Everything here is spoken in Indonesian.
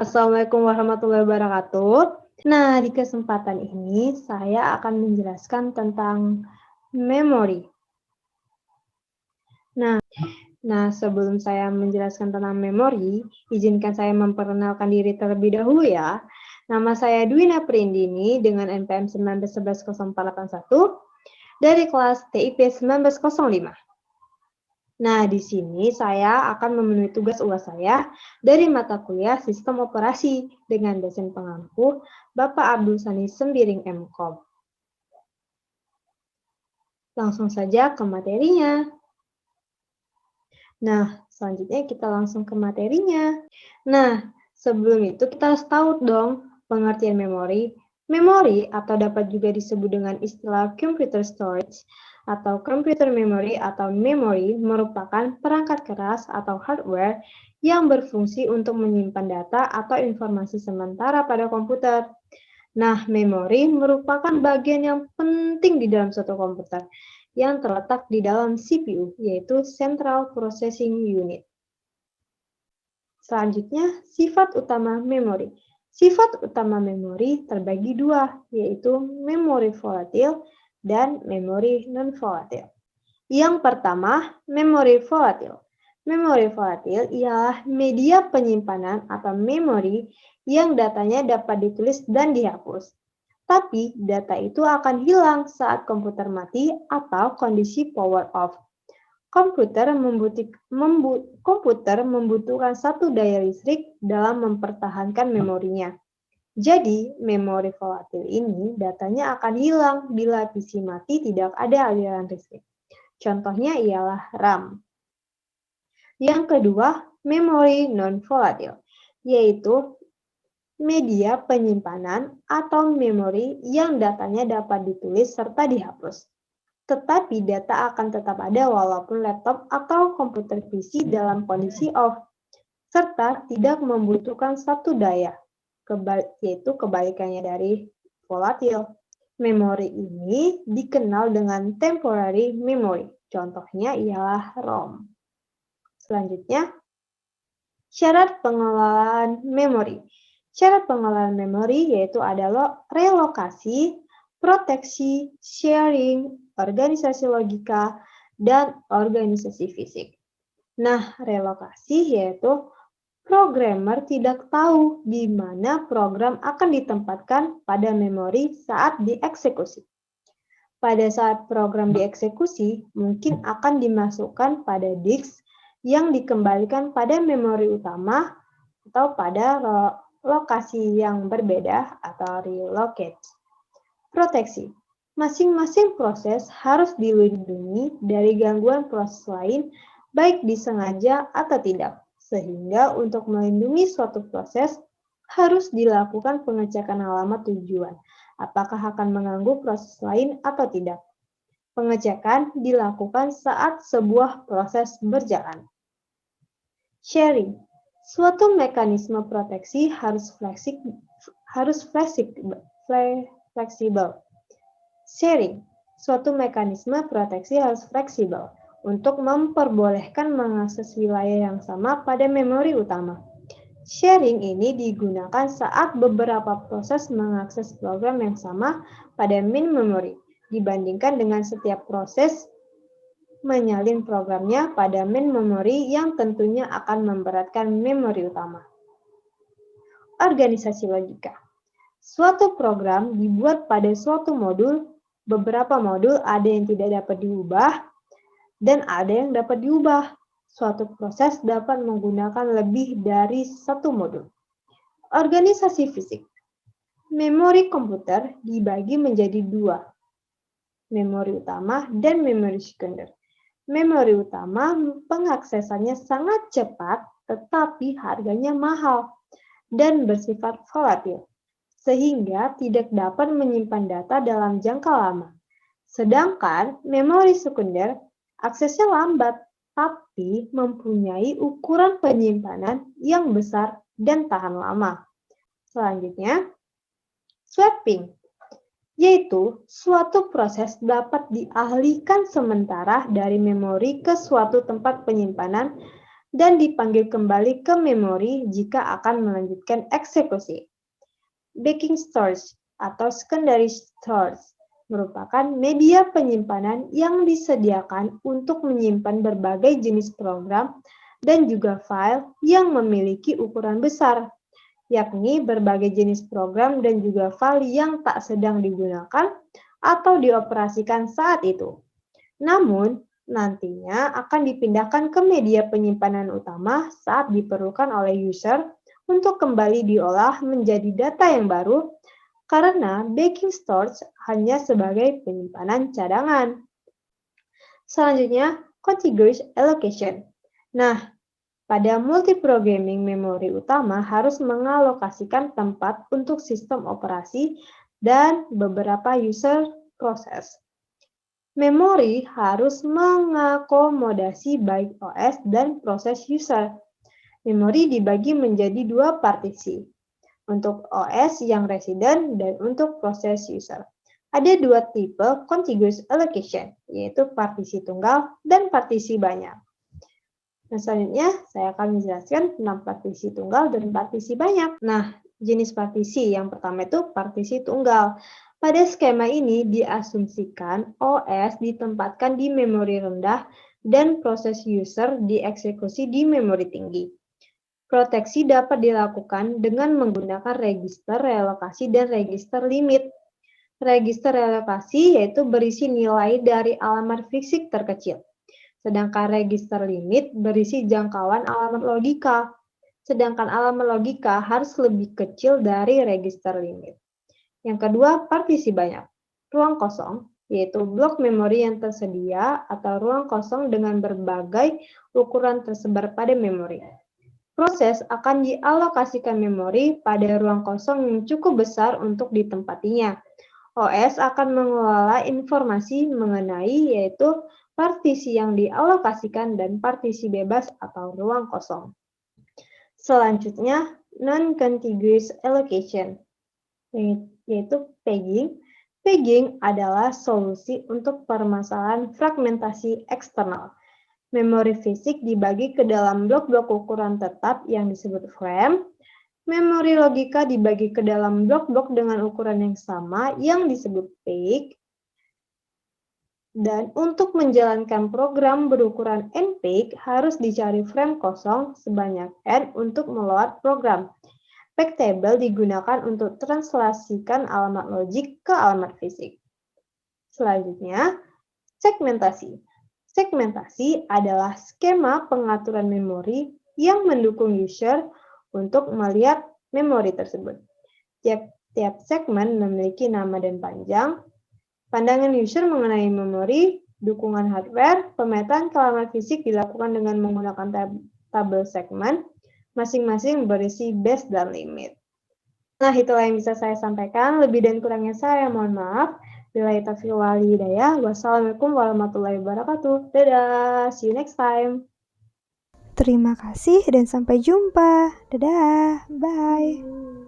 Assalamualaikum warahmatullahi wabarakatuh. Nah, di kesempatan ini saya akan menjelaskan tentang memori. Nah, sebelum saya menjelaskan tentang memori, izinkan saya memperkenalkan diri terlebih dahulu ya. Nama saya Dwina Prindini dengan NPM 19110481 dari kelas TIP 1905. Nah, di sini saya akan memenuhi tugas UAS saya dari mata kuliah Sistem Operasi dengan dosen pengampu Bapak Abdul Sani Sembiring MKOM. Langsung saja ke materinya. Nah, selanjutnya kita langsung ke materinya. Nah, sebelum itu kita harus tahu dong pengertian memori. Memori atau dapat juga disebut dengan istilah computer storage atau computer memory atau memory merupakan perangkat keras atau hardware yang berfungsi untuk menyimpan data atau informasi sementara pada komputer. Nah, memori merupakan bagian yang penting di dalam suatu komputer yang terletak di dalam CPU, yaitu Central Processing Unit. Selanjutnya, sifat utama memori. Sifat utama memori terbagi dua, yaitu memori volatil dan memori non-volatil. Yang pertama, memori volatil. Memori volatil ialah media penyimpanan atau memori yang datanya dapat ditulis dan dihapus. Tapi data itu akan hilang saat komputer mati atau kondisi power off. Komputer membutuhkan satu daya listrik dalam mempertahankan memorinya. Jadi, memori volatil ini datanya akan hilang bila PC mati tidak ada aliran listrik. Contohnya ialah RAM. Yang kedua, memori non-volatil, yaitu media penyimpanan atau memori yang datanya dapat ditulis serta dihapus. Tetapi data akan tetap ada walaupun laptop atau komputer PC dalam kondisi off, serta tidak membutuhkan satu daya, yaitu kebalikannya dari volatil. Memori ini dikenal dengan temporary memory, contohnya ialah ROM. Selanjutnya, syarat pengelolaan memori. Syarat pengelolaan memori yaitu adalah relokasi, proteksi, sharing, organisasi logika, dan organisasi fisik. Nah, relokasi yaitu programmer tidak tahu di mana program akan ditempatkan pada memori saat dieksekusi. Pada saat program dieksekusi, mungkin akan dimasukkan pada disk yang dikembalikan pada memori utama atau pada lokasi yang berbeda atau relocate. Proteksi. Masing-masing proses harus dilindungi dari gangguan proses lain, baik disengaja atau tidak. Sehingga untuk melindungi suatu proses, harus dilakukan pengecekan alamat tujuan. Apakah akan mengganggu proses lain atau tidak. Pengecekan dilakukan saat sebuah proses berjalan. Sharing. Suatu mekanisme proteksi harus fleksibel. Sharing. Suatu mekanisme proteksi harus fleksibel untuk memperbolehkan mengakses wilayah yang sama pada memori utama. Sharing ini digunakan saat beberapa proses mengakses program yang sama pada main memory dibandingkan dengan setiap proses menyalin programnya pada main memory yang tentunya akan memberatkan memori utama. Organisasi logika. Suatu program dibuat pada suatu modul, beberapa modul ada yang tidak dapat diubah, dan ada yang dapat diubah. Suatu proses dapat menggunakan lebih dari satu modul. Organisasi fisik. Memori komputer dibagi menjadi dua, memori utama dan memori sekunder. Memori utama pengaksesannya sangat cepat, tetapi harganya mahal dan bersifat volatil, sehingga tidak dapat menyimpan data dalam jangka lama. Sedangkan memori sekunder aksesnya lambat, tapi mempunyai ukuran penyimpanan yang besar dan tahan lama. Selanjutnya, swapping, yaitu suatu proses dapat dialihkan sementara dari memori ke suatu tempat penyimpanan dan dipanggil kembali ke memori jika akan melanjutkan eksekusi. Backing storage atau secondary storage merupakan media penyimpanan yang disediakan untuk menyimpan berbagai jenis program dan juga file yang memiliki ukuran besar, yakni berbagai jenis program dan juga file yang tak sedang digunakan atau dioperasikan saat itu. Namun, nantinya akan dipindahkan ke media penyimpanan utama saat diperlukan oleh user untuk kembali diolah menjadi data yang baru karena backing storage hanya sebagai penyimpanan cadangan. Selanjutnya, contiguous allocation. Nah, pada multiprogramming memori utama harus mengalokasikan tempat untuk sistem operasi dan beberapa user proses. Memori harus mengakomodasi baik OS dan proses user. Memori dibagi menjadi dua partisi, untuk OS yang resident dan untuk proses user. Ada dua tipe contiguous allocation, yaitu partisi tunggal dan partisi banyak. Nah, selanjutnya saya akan menjelaskan tentang partisi tunggal dan partisi banyak. Nah, jenis partisi yang pertama itu partisi tunggal. Pada skema ini diasumsikan OS ditempatkan di memori rendah dan proses user dieksekusi di memori tinggi. Proteksi dapat dilakukan dengan menggunakan register relokasi dan register limit. Register relokasi yaitu berisi nilai dari alamat fisik terkecil. Sedangkan register limit berisi jangkauan alamat logika. Sedangkan alamat logika harus lebih kecil dari register limit. Yang kedua, partisi banyak. Ruang kosong, yaitu blok memori yang tersedia atau ruang kosong dengan berbagai ukuran tersebar pada memori. Proses akan dialokasikan memori pada ruang kosong yang cukup besar untuk ditempatinya. OS akan mengelola informasi mengenai yaitu partisi yang dialokasikan dan partisi bebas atau ruang kosong. Selanjutnya, non-contiguous allocation, yaitu pegging. Pegging adalah solusi untuk permasalahan fragmentasi eksternal. Memori fisik dibagi ke dalam blok-blok ukuran tetap yang disebut frame. Memori logika dibagi ke dalam blok-blok dengan ukuran yang sama yang disebut peg. Dan untuk menjalankan program berukuran npeg harus dicari frame kosong sebanyak n untuk meload program. Peg table digunakan untuk translasikan alamat logik ke alamat fisik. Selanjutnya, segmentasi. Segmentasi adalah skema pengaturan memori yang mendukung user untuk melihat memori tersebut. Tiap segmen memiliki nama dan panjang. Pandangan user mengenai memori, dukungan hardware, pemetaan ke alamat fisik dilakukan dengan menggunakan tabel segmen, masing-masing berisi base dan limit. Nah, itulah yang bisa saya sampaikan. Lebih dan kurangnya saya mohon maaf. Billahi taufiq wal hidayah. Wassalamualaikum warahmatullahi wabarakatuh. Dadah, see you next time. Terima kasih dan sampai jumpa. Dadah, bye.